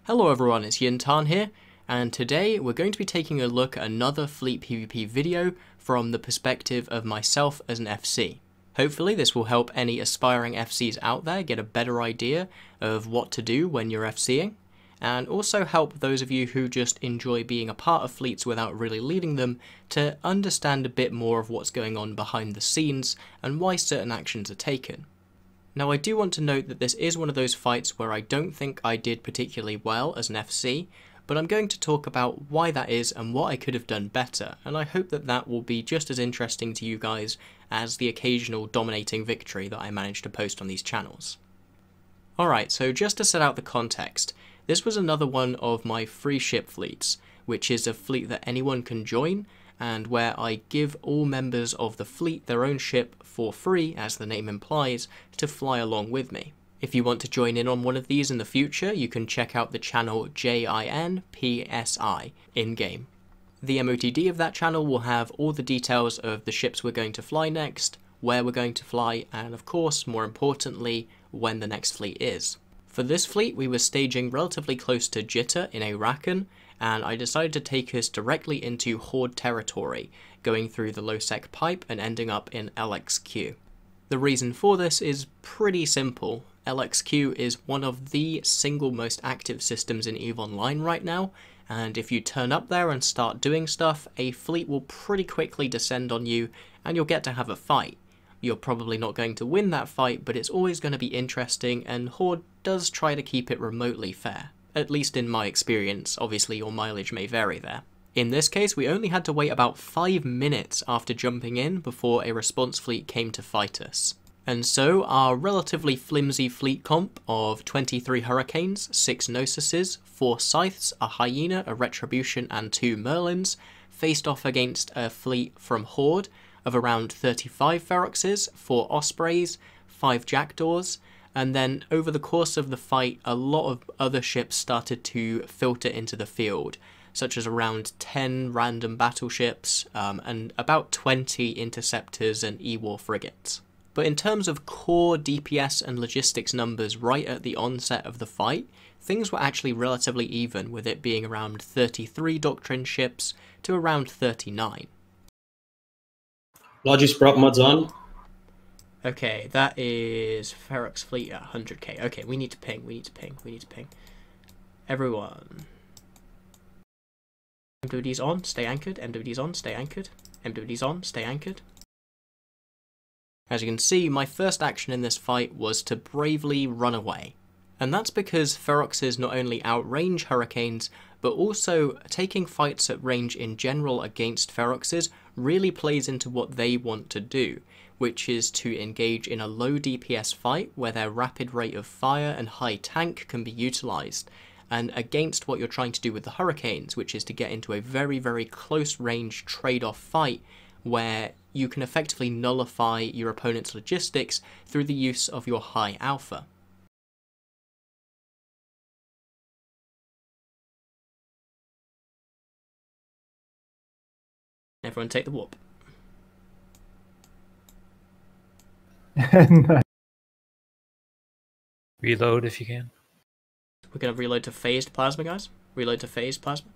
Hello everyone, it's Jin'taan here, and today we're going to be taking a look at another Fleet PvP video from the perspective of myself as an FC. Hopefully this will help any aspiring FCs out there get a better idea of what to do when you're FCing, and also help those of you who just enjoy being a part of fleets without really leading them to understand a bit more of what's going on behind the scenes and why certain actions are taken. Now I do want to note that this is one of those fights where I don't think I did particularly well as an FC, but I'm going to talk about why that is and what I could have done better, and I hope that that will be just as interesting to you guys as the occasional dominating victory that I managed to post on these channels. Alright, so just to set out the context, this was another one of my free ship fleets, which is a fleet that anyone can join, and where I give all members of the fleet their own ship for free, as the name implies, to fly along with me. If you want to join in on one of these in the future, you can check out the channel JINPSI in-game. The MOTD of that channel will have all the details of the ships we're going to fly next, where we're going to fly, and of course, more importantly, when the next fleet is. For this fleet, we were staging relatively close to Jitter in Arakan, and I decided to take us directly into Horde territory, going through the low-sec pipe and ending up in LXQ. The reason for this is pretty simple. LXQ is one of the single most active systems in EVE Online right now, and if you turn up there and start doing stuff, a fleet will pretty quickly descend on you and you'll get to have a fight. You're probably not going to win that fight, but it's always going to be interesting, and Horde does try to keep it remotely fair. At least in my experience, obviously your mileage may vary there. In this case, we only had to wait about 5 minutes after jumping in before a response fleet came to fight us. And so our relatively flimsy fleet comp of 23 Hurricanes, 6 Gnosuses, 4 Scythes, a Hyena, a Retribution and 2 Merlins faced off against a fleet from Horde of around 35 Feroxes, 4 Ospreys, 5 Jackdaws, and then over the course of the fight a lot of other ships started to filter into the field, such as around 10 random battleships and about 20 interceptors and E-War frigates. But in terms of core DPS and logistics numbers right at the onset of the fight, things were actually relatively even, with it being around 33 Doctrine ships to around 39. Logis brought mods on. Okay, that is Ferox fleet at 100k. Okay, we need to ping. Everyone. MWD's on, stay anchored. MWD's on, stay anchored. MWD's on, stay anchored. As you can see, my first action in this fight was to bravely run away. And that's because Feroxes not only outrange Hurricanes, but also taking fights at range in general against Feroxes really plays into what they want to do, which is to engage in a low DPS fight where their rapid rate of fire and high tank can be utilised, and against what you're trying to do with the Hurricanes, which is to get into a very, very close range trade-off fight where you can effectively nullify your opponent's logistics through the use of your high alpha. Everyone take the warp. No. Reload if you can. We're going to reload to phased plasma, guys. Reload to phased plasma.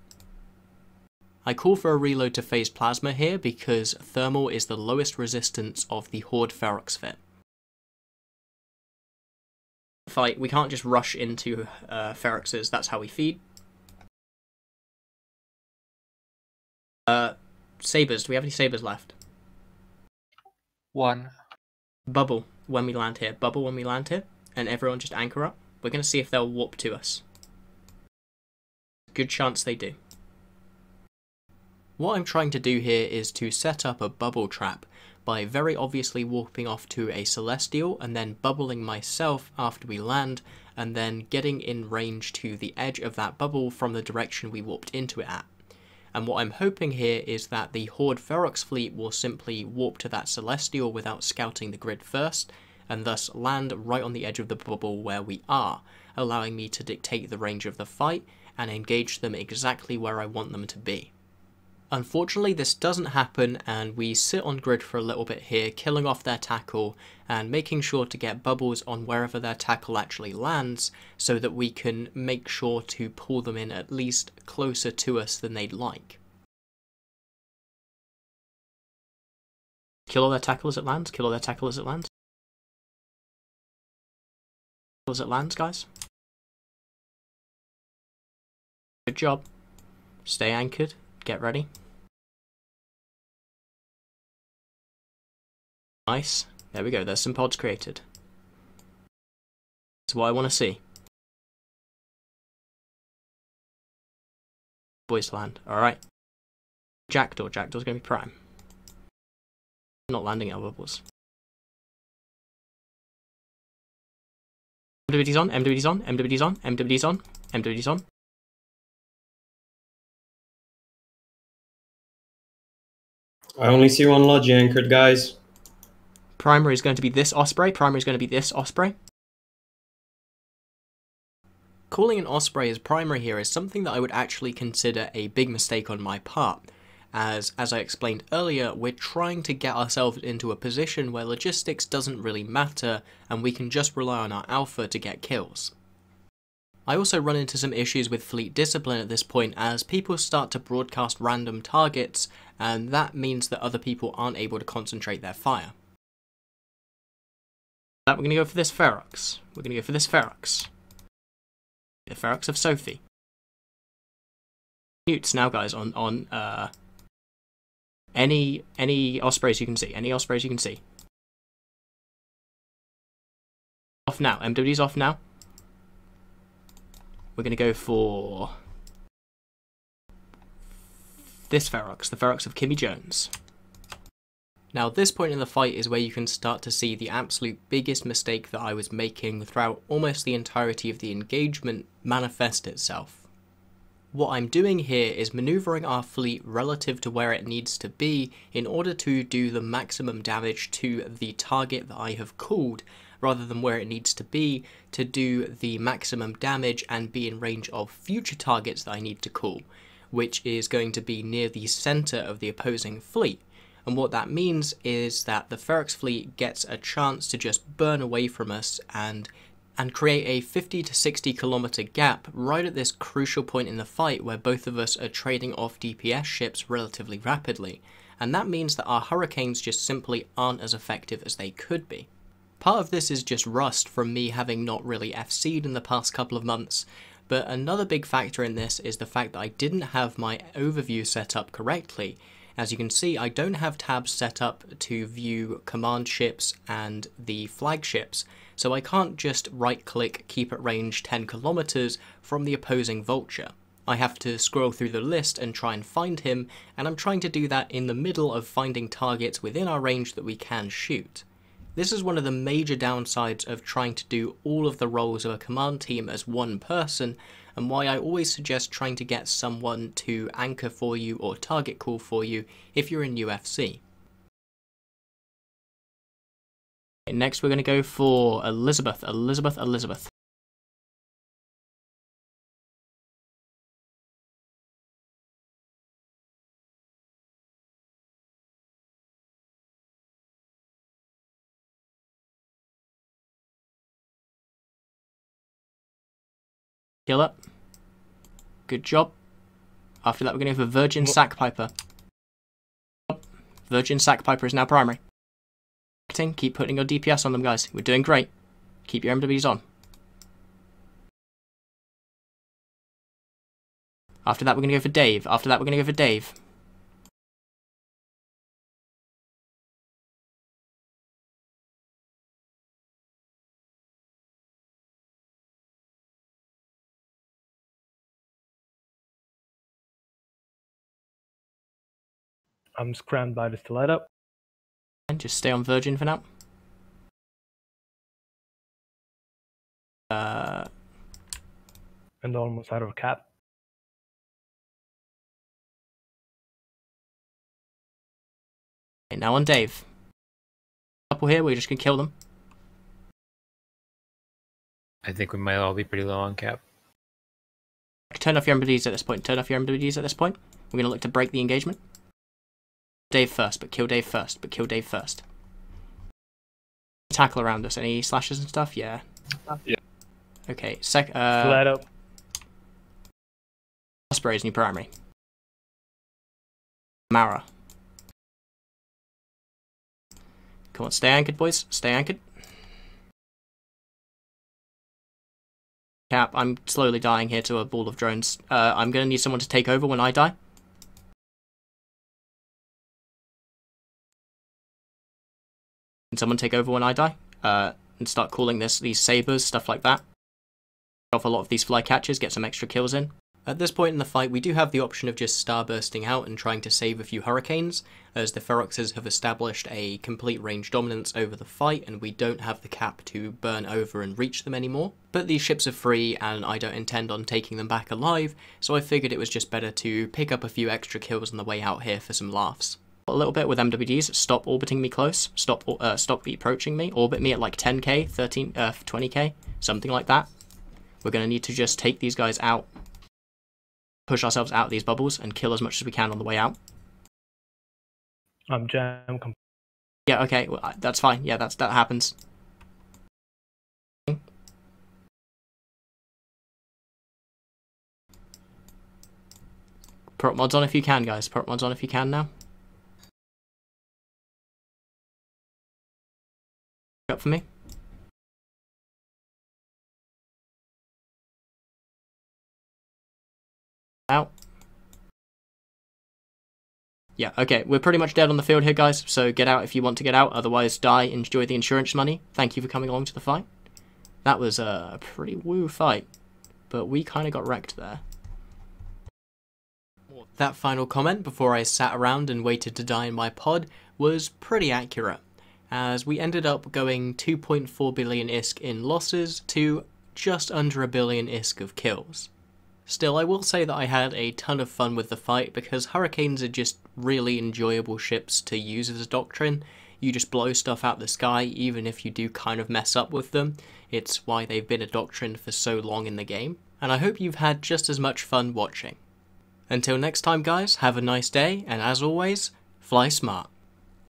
I call for a reload to phased plasma here because thermal is the lowest resistance of the Horde Ferox fit. Fight, we can't just rush into Feroxes, that's how we feed. Sabers, do we have any sabers left? 1. Bubble when we land here. Bubble when we land here. And everyone just anchor up. We're going to see if they'll warp to us. Good chance they do. What I'm trying to do here is to set up a bubble trap by very obviously warping off to a Celestial and then bubbling myself after we land, and then getting in range to the edge of that bubble from the direction we warped into it at. And what I'm hoping here is that the Horde Ferox fleet will simply warp to that Celestial without scouting the grid first, and thus land right on the edge of the bubble where we are, allowing me to dictate the range of the fight and engage them exactly where I want them to be. Unfortunately, this doesn't happen, and we sit on grid for a little bit here, killing off their tackle and making sure to get bubbles on wherever their tackle actually lands, so that we can make sure to pull them in at least closer to us than they'd like. Kill all their tackle as it lands, kill all their tackle as it lands. As it lands, guys. Good job. Stay anchored, get ready. Nice. There we go, there's some pods created. That's what I want to see. Boys land. Alright. Jackdaw. Jackdaw's going to be prime. Not landing our bubbles. MWD's on, MWD's on, MWD's on, MWD's on, MWD's on. I only see one Logi anchored, guys. Primary is going to be this Osprey. Primary is going to be this Osprey. Calling an Osprey as primary here is something that I would actually consider a big mistake on my part, as I explained earlier, we're trying to get ourselves into a position where logistics doesn't really matter and we can just rely on our alpha to get kills. I also run into some issues with fleet discipline at this point, as people start to broadcast random targets, and that means that other people aren't able to concentrate their fire. We're going to go for this Ferox. We're going to go for this Ferox. The Ferox of Sophie. Newts now, guys, on any Ospreys you can see. Any Ospreys you can see. Off now. MWD's off now. We're going to go for this Ferox, the Ferox of Kimmy Jones. Now, this point in the fight is where you can start to see the absolute biggest mistake that I was making throughout almost the entirety of the engagement manifest itself. What I'm doing here is maneuvering our fleet relative to where it needs to be in order to do the maximum damage to the target that I have called, rather than where it needs to be to do the maximum damage and be in range of future targets that I need to call, which is going to be near the center of the opposing fleet. And what that means is that the Ferox fleet gets a chance to just burn away from us and create a 50 to 60 kilometer gap right at this crucial point in the fight where both of us are trading off DPS ships relatively rapidly. And that means that our Hurricanes just simply aren't as effective as they could be. Part of this is just rust from me having not really FC'd in the past couple of months, but another big factor in this is the fact that I didn't have my overview set up correctly. As you can see, I don't have tabs set up to view command ships and the flagships, so I can't just right click keep at range 10 kilometers from the opposing vulture. I have to scroll through the list and try and find him, and I'm trying to do that in the middle of finding targets within our range that we can shoot. This is one of the major downsides of trying to do all of the roles of a command team as one person, and why I always suggest trying to get someone to anchor for you or target call for you if you're in UFC. Next we're going to go for Elizabeth. Kill it. Good job. After that we're going to go for Virgin Sack Piper. Virgin Sack Piper is now primary. Keep putting your DPS on them, guys. We're doing great. Keep your MWs on. After that we're going to go for Dave. I'm scrammed by the stiletto. And just stay on Virgin for now. And almost out of cap. Okay, now on Dave. Couple here, we're just gonna kill them. I think we might all be pretty low on cap. turn off your MBDs at this point. Turn off your MBDs at this point. We're going to look to break the engagement. Dave first, but kill Dave first, but kill Dave first. Tackle around us. Any slashes and stuff? Yeah. Yeah. Okay, Let up. Osprey's new primary. Mara. Come on, stay anchored, boys. Stay anchored. Cap, I'm slowly dying here to a ball of drones. I'm going to need someone to take over when I die. Can someone take over when I die? And start calling these sabers, stuff like that. Off a lot of these fly catchers, get some extra kills in. At this point in the fight, we do have the option of just starbursting out and trying to save a few hurricanes, as the Feroxes have established a complete range dominance over the fight, and we don't have the cap to burn over and reach them anymore. But these ships are free, and I don't intend on taking them back alive, so I figured it was just better to pick up a few extra kills on the way out here for some laughs. A little bit with MWDs, stop orbiting me close, stop approaching me, orbit me at like 10k, 20k, something like that. We're going to need to just take these guys out, push ourselves out of these bubbles, and kill as much as we can on the way out. I'm jam. Yeah, okay, well, that's fine. Yeah, that happens. Prop mods on if you can, guys. Prop mods on if you can now. Up for me. Out. Yeah, okay, we're pretty much dead on the field here, guys, so get out if you want to get out, otherwise die, enjoy the insurance money. Thank you for coming along to the fight. That was a pretty woo fight, but we kind of got wrecked there. That final comment before I sat around and waited to die in my pod was pretty accurate, as we ended up going 2.4 billion ISK in losses to just under a billion ISK of kills. Still, I will say that I had a ton of fun with the fight because Hurricanes are just really enjoyable ships to use as a doctrine. You just blow stuff out the sky even if you do kind of mess up with them. It's why they've been a doctrine for so long in the game, and I hope you've had just as much fun watching. Until next time, guys, have a nice day, and as always, fly smart.